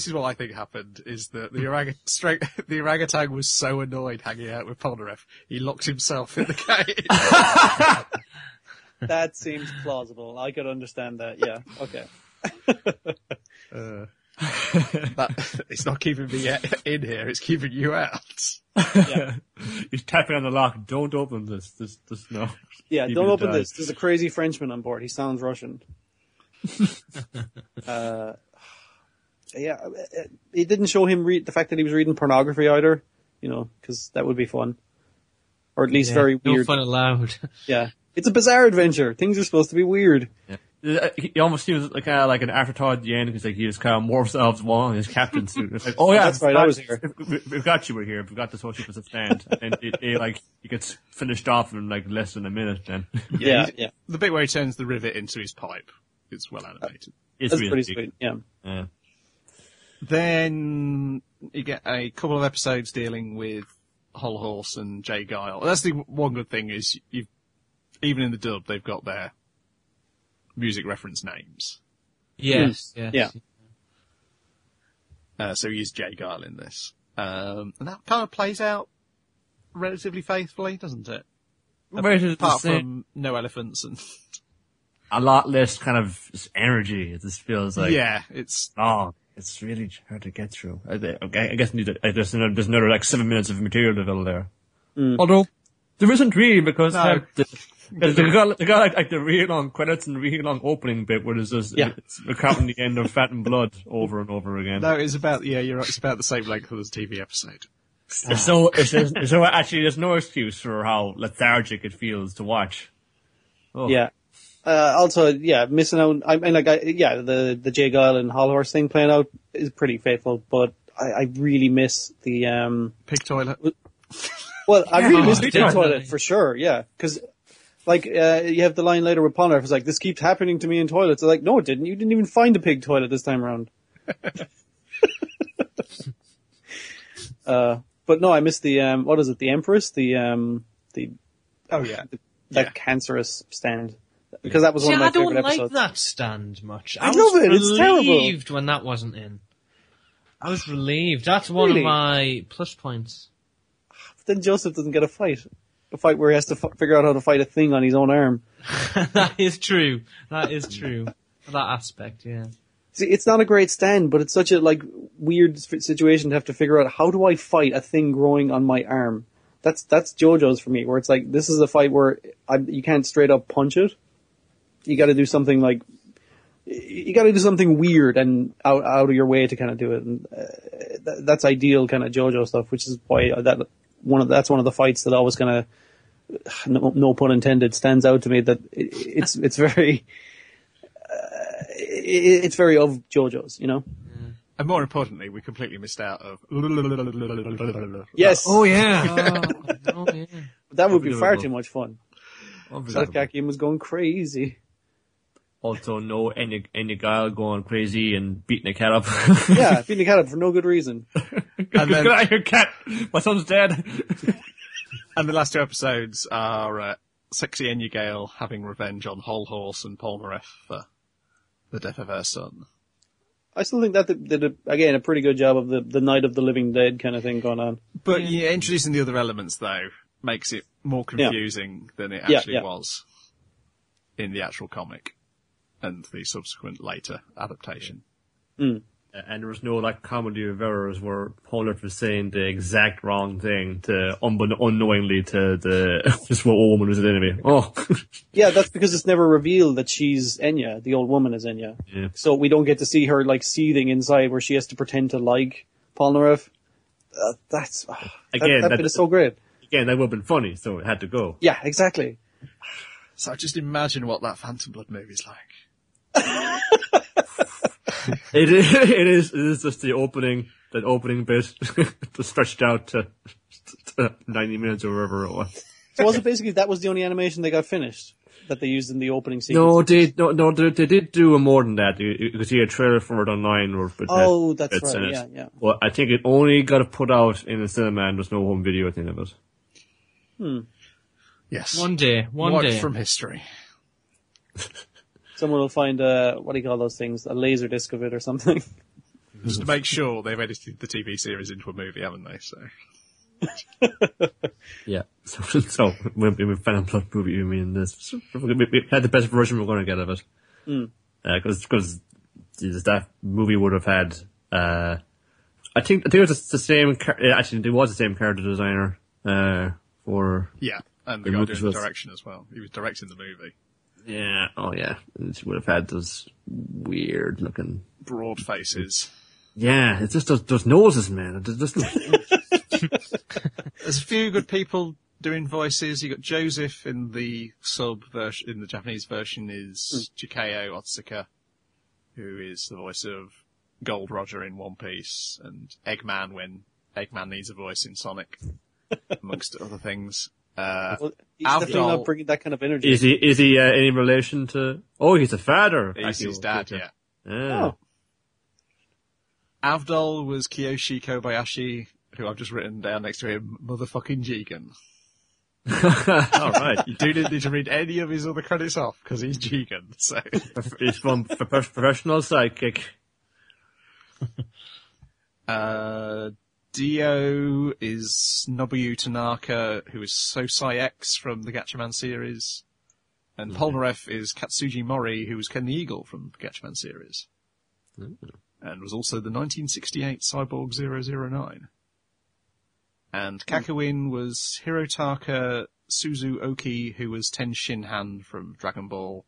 S1: is what I think happened, is that the orangutan was so annoyed hanging out with Polnareff, he locked himself in the cage.
S3: That seems plausible. I could understand that, yeah. Okay.
S1: It's not keeping me in here, it's keeping you out.
S3: Yeah.
S2: He's tapping on the lock. Don't open this. This no.
S3: Yeah,
S2: Keep
S3: don't
S2: it
S3: open
S2: down.
S3: this. There's a crazy Frenchman on board. He sounds Russian. Yeah, it didn't show him the fact that he was reading pornography either, because that would be fun. Or at least very
S4: No
S3: weird.
S4: fun allowed.
S3: Yeah. It's a bizarre adventure. Things are supposed to be weird.
S2: Yeah. He almost seems like like an afterthought at the end because he just kind of morphs out of one in his captain suit. It's like, oh yeah,
S3: That's right, I was here.
S2: We've got you. We're here. We've got this whole ship as a stand, and he gets finished off in like less than a minute. Then
S3: Yeah.
S1: The bit where he turns the rivet into his pipe is well animated.
S2: it's
S3: That's
S2: really
S3: pretty
S2: big.
S3: sweet. Yeah.
S2: Yeah.
S1: Then you get a couple of episodes dealing with Whole Horse and Jay Guile. That's the one good thing is even in the dub they've got their music reference names.
S4: Yes.
S3: Yeah.
S1: So he is Jay Guile in this. And that kind of plays out relatively faithfully, doesn't it? Apart from no elephants and...
S2: a lot less kind of energy. It just feels like
S1: it's
S2: really hard to get through. I guess there's another like 7 minutes of material to fill there. Although there isn't really because they got like the real long credits and real long opening bit where there's just it's recounting the end of Fat and Blood over and over again.
S1: No, it's about you're right. It's about the same length as the TV episode.
S2: There's no excuse for how lethargic it feels to watch. Oh.
S3: Yeah. Also, missing out. I mean, the Jay Guile and Hall Horse thing playing out is pretty faithful, but I really miss the
S1: Pig toilet.
S3: Well, I really miss the pig
S4: definitely.
S3: toilet for sure. Yeah, because you have the line later with Polnareff. It's like, this keeps happening to me in toilets. It's like, no, it didn't. You didn't even find a pig toilet this time around. But no, I miss the what is it? The Empress. That cancerous stand. Because that was one of my favorite episodes.
S4: I don't like that stand much.
S3: I love it. It's terrible.
S4: I was relieved when that wasn't in. I was relieved. That's one of my plus points.
S3: Then Joseph doesn't get a fight. A fight where he has to figure out how to fight a thing on his own arm.
S4: That is true. That is true. That aspect, yeah.
S3: See, it's not a great stand, but it's such a weird situation to have to figure out how do I fight a thing growing on my arm. That's JoJo's for me, where it's like this is a fight where you can't straight up punch it. You got to do something weird and out of your way to kind of do it. And that's ideal kind of JoJo stuff, which is why that's one of the fights that always kind of, no pun intended, stands out to me. That it's very it's very of JoJo's,
S1: And more importantly, we completely missed out of...
S3: Yes.
S4: Oh yeah. Oh yeah.
S3: That would be far too much fun. Satkakian was going crazy.
S2: Also, no any guy going crazy and beating a cat up.
S3: Yeah, beating a cat up for no good reason.
S1: And then-
S2: Get out of here, cat! My son's dead.
S1: And the last two episodes are sexy Enya Gale having revenge on Whole Horse and Polnareff for the death of her son.
S3: I still think that they did, again, a pretty good job of the Night of the Living Dead kind of thing going on.
S1: But introducing the other elements, though, makes it more confusing than it actually was in the actual comic and the subsequent later adaptation.
S3: Mm.
S2: And there was no comedy of errors where Polnareff was saying the exact wrong thing to unknowingly to this old woman who's an enemy. Oh.
S3: Yeah, that's because it's never revealed that she's Enya. The old woman is Enya.
S2: Yeah.
S3: So we don't get to see her seething inside where she has to pretend to like Polnareff. That bit is so great.
S2: Again, that would have been funny, so it had to go.
S3: Yeah, exactly.
S1: So just imagine what that Phantom Blood movie's like.
S2: It is just the opening bit just stretched out to 90 minutes or whatever it was.
S3: So was it basically that was the only animation they got finished that they used in the opening sequence?
S2: No, they did do more than that. You could see a trailer for it online.
S3: That's right. Yeah.
S2: Well, I think it only got put out in the cinema and there's no home video at the end of it.
S1: Yes.
S4: One day.
S1: Wiped from history.
S3: Someone will find what do you call those things? A laser disc of it or something.
S1: Just to make sure they've edited the TV series into a movie, haven't they? So.
S2: Yeah. So when we Phantom Blood movie, you mean this? We had the best version we're going to get of it. Because that movie would have had, I think it was the same, actually it was the same character designer, for...
S1: Yeah, and the guy doing the direction as well. He was directing the movie.
S2: Yeah, oh yeah. It would have had those weird looking...
S1: broad faces.
S2: Yeah, it's just those noses, man. There's
S1: a few good people doing voices. You got Joseph in the sub version, in the Japanese version is Chikao Otsuka, who is the voice of Gold Roger in One Piece, and Eggman when Eggman needs a voice in Sonic, amongst other things.
S3: Well, he's definitely not bringing that kind of energy.
S2: Is he any relation to? Oh, he's a father.
S1: He's his dad, yeah.
S2: Oh.
S1: Avdol was Kiyoshi Kobayashi, who I've just written down next to him, motherfucking Jigen.
S2: All right.
S1: You do need to read any of his other credits off, because he's Jigen, so.
S2: He's from professional sidekick.
S1: Dio is Nobuyu Tanaka, who is Sosai X from the Gatchaman series. And Polnareff is Katsuji Mori, who was Ken the Eagle from the Gatchaman series. And was also the 1968 Cyborg 009. And Kakawin was Hirotaka Suzuoki, who was Ten Shinhan from Dragon Ball.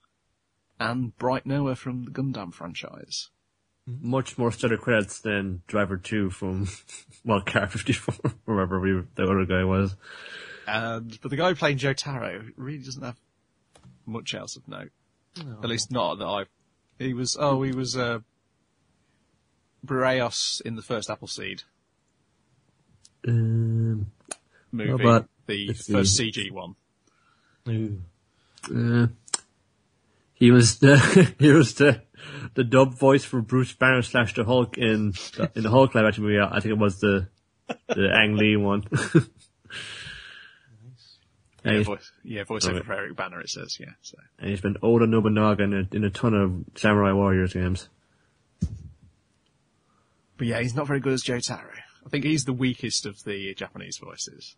S1: And Bright Noah from the Gundam franchise.
S2: Much more stellar credits than Driver 2 from, Car 54, wherever the other guy was.
S1: But the guy playing Jotaro really doesn't have much else of note.
S4: Oh.
S1: At least not that he was Boreas in the first Appleseed movie, the first CG one.
S2: He was the dub voice for Bruce Banner / the Hulk in the Hulk live action movie. I think it was the Ang Lee one.
S1: Voiceover for Eric Banner, it says, yeah. So.
S2: And he's been Oda Nobunaga in a ton of Samurai Warriors games.
S1: But yeah, he's not very good as Jotaro. I think he's the weakest of the Japanese voices.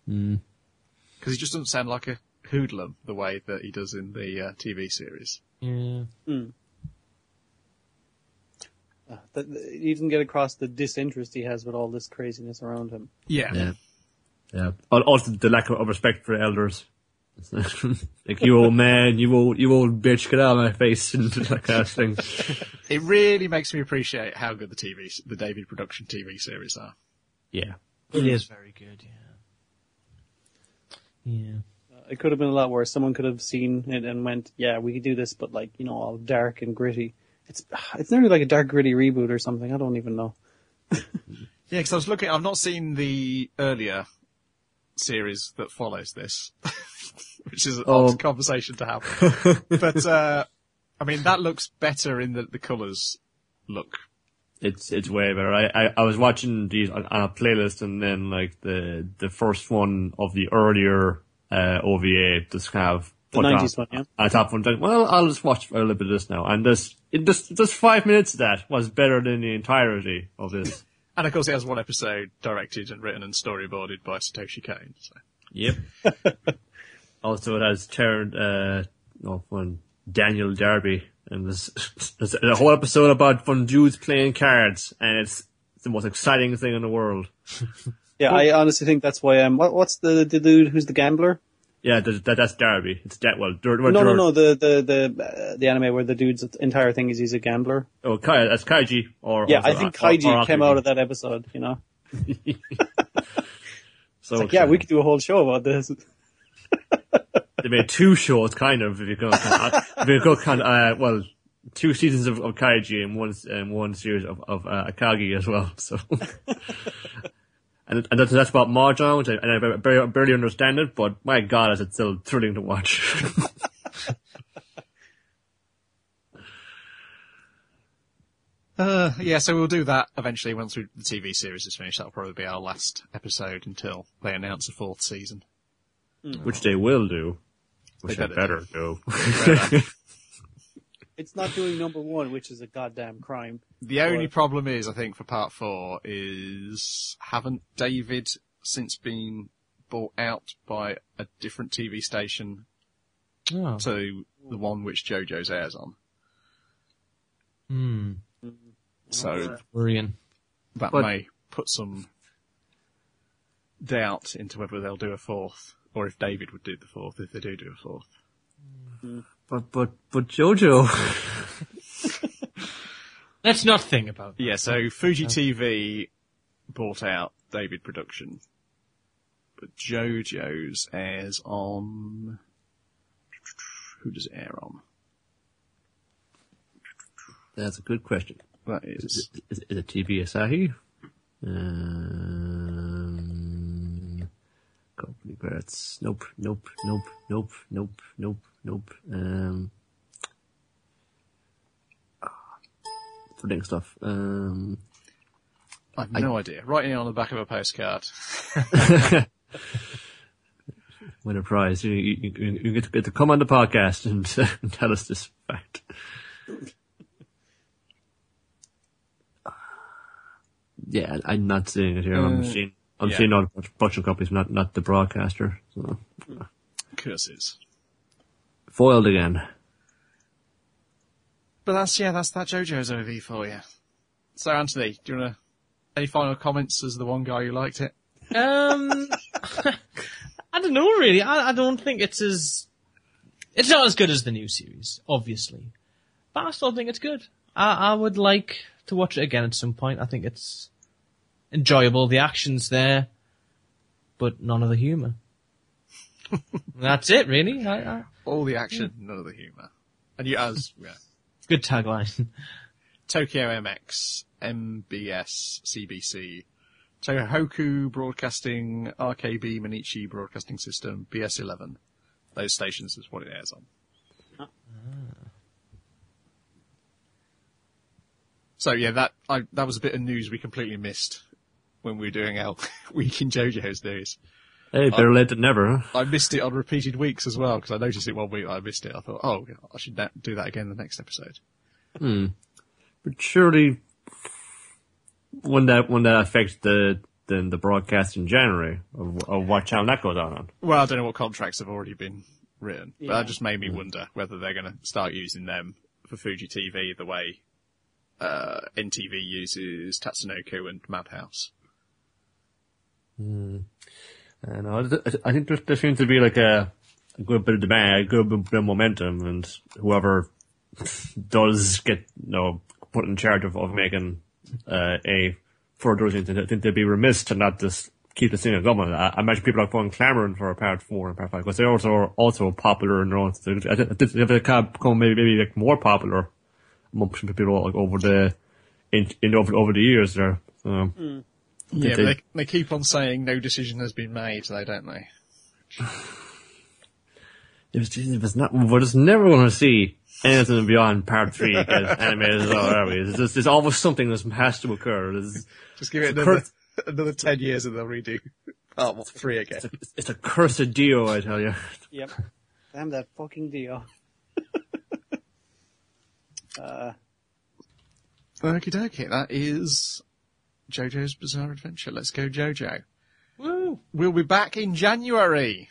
S1: Because he just doesn't sound like a hoodlum the way that he does in the TV series.
S4: Yeah.
S3: You didn't get across the disinterest he has with all this craziness around him.
S2: Yeah. Also the lack of respect for elders. Like, you old man, you old bitch, get out of my face, and that kind of thing.
S1: It really makes me appreciate how good the David production TV series are.
S2: Yeah.
S4: It is very good, yeah.
S3: It could have been a lot worse. Someone could have seen it and went, yeah, we could do this, but all dark and gritty. It's nearly like a dark gritty reboot or something. I don't even know.
S1: Yeah, because I was looking, I've not seen the earlier series that follows this, which is an odd conversation to have. But, that looks better in the colours look.
S2: It's way better. I was watching these on a playlist, and then the first one of the earlier OVA just kind of
S3: the 90s one, yeah.
S2: On top one, well, I'll just watch a little bit of this now. And just 5 minutes of that was better than the entirety of this.
S1: And of course it has one episode directed and written and storyboarded by Satoshi Kon. So.
S2: Yep. Also it has Daniel Darby, and there's a whole episode about fun dudes playing cards, and it's the most exciting thing in the world.
S3: Yeah, I honestly think that's why. What's the dude who's the gambler?
S2: Yeah, that's Darby. It's that. Well,
S3: no. The anime where the dude's entire thing is he's a gambler.
S2: Oh, that's Kaiji.
S3: I think Kaiji came out of that episode. So we could do a whole show about this.
S2: They made 2 shows, kind of. If you go, two seasons of Kaiji and one series of Akagi as well. So. And that's about Mahjong, and I barely understand it, but my God, is it still thrilling to watch.
S1: So we'll do that eventually once the TV series is finished. That'll probably be our last episode until they announce a 4th season.
S2: Which they will do. Which they better do.
S3: It's not doing number 1, which is a goddamn crime.
S1: The only problem is, I think, for part 4 is haven't David since been bought out by a different TV station to the one which JoJo's airs on. So
S4: Worrying.
S1: that may put some doubt into whether they'll do a fourth, or if David would do the fourth, if they do a fourth.
S2: But JoJo.
S4: Let's not think about that.
S1: Yeah, so Fuji TV bought out David Production, but JoJo's airs on... Who does it air on?
S2: That's a good question.
S1: That is...
S2: Is it TV Asahi? Company credits. Nope. Forgetting stuff.
S1: I've no idea. Writing it on the back of a postcard.
S2: Win a prize. You get to come on the podcast and tell us this fact. Yeah, I'm not seeing it here. I'm seeing all the production companies, not the broadcaster. So.
S1: Curses.
S2: Foiled again.
S1: But that's that JoJo's OV for you. So Anthony, do you want to, any final comments as the one guy who liked it?
S4: I don't know really. I don't think it's not as good as the new series, obviously. But I still think it's good. I would like to watch it again at some point. I think it's enjoyable. The action's there, but none of the humour. That's it, really.
S1: All the action, none of the humour. And yeah.
S4: Good tagline.
S1: Tokyo MX, MBS, CBC, Tohoku Broadcasting, RKB Manichi Broadcasting System, BS11. Those stations is what it airs on. So yeah, that was a bit of news we completely missed when we were doing our Week in JoJo's news.
S2: Hey, better late than never, huh?
S1: I missed it on repeated weeks as well, because I noticed it one week, I missed it. I thought, I should do that again the next episode.
S2: But surely, when that affects the broadcast in January of what channel that goes on.
S1: Well, I don't know what contracts have already been written, but that just made me wonder whether they're going to start using them for Fuji TV the way NTV uses Tatsunoko and Madhouse.
S2: And I think there seems to be like a good bit of demand, a good bit of momentum, and whoever does get put in charge of making a further release, I think they'd be remiss to not just keep the thing going. I imagine people are going clamoring for a part 4 and part 5 because they're also popular in their own. I think they can become maybe like more popular amongst people over the years there.
S1: Yeah, but they keep on saying no decision has been made, though, don't they?
S2: It was not. We're just never going to see anything beyond part 3 get animated or whatever. There's always something that has to occur.
S1: Just give it another 10 years and they'll redo part 3 again.
S2: It's a cursed Dio, I tell you.
S3: Yep. Damn that fucking Dio.
S1: Okie dokie, that is JoJo's Bizarre Adventure. Let's go, JoJo.
S4: Woo!
S1: We'll be back in January.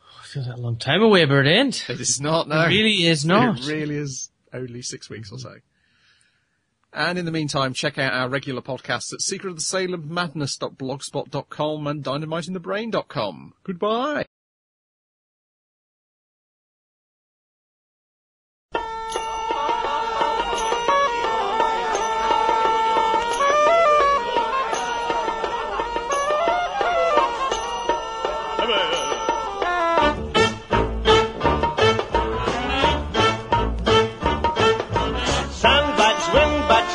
S4: I feel that a long time away, but it ain't.
S1: It is not, no.
S4: It really is not.
S1: It really is only 6 weeks or so. And in the meantime, check out our regular podcasts at secretofthesalemmadness.blogspot.com and dynamiteinthebrain.com. Goodbye.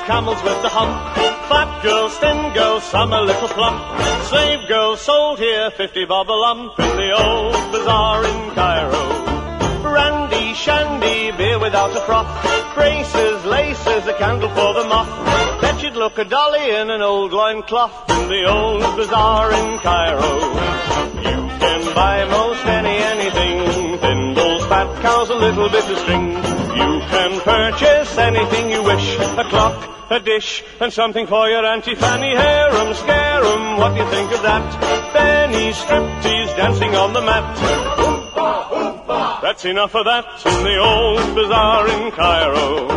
S5: Camels with the hump, fat girls, thin girls, some a little plump. Slave girls sold here 50 bob a lump in the old bazaar in Cairo. Brandy, shandy, beer without a froth, braces, laces, a candle for the moth. Bet you'd look a dolly in an old loincloth in the old bazaar in Cairo. You can buy most anything, thimbles, fat cows, a little bit of string. You can purchase anything you wish, a clock, a dish, and something for your Auntie Fanny. Harem, scarum, what do you think of that? Benny, striptease, dancing on the mat. Oompa, oompa. That's enough of that in the old bazaar in Cairo.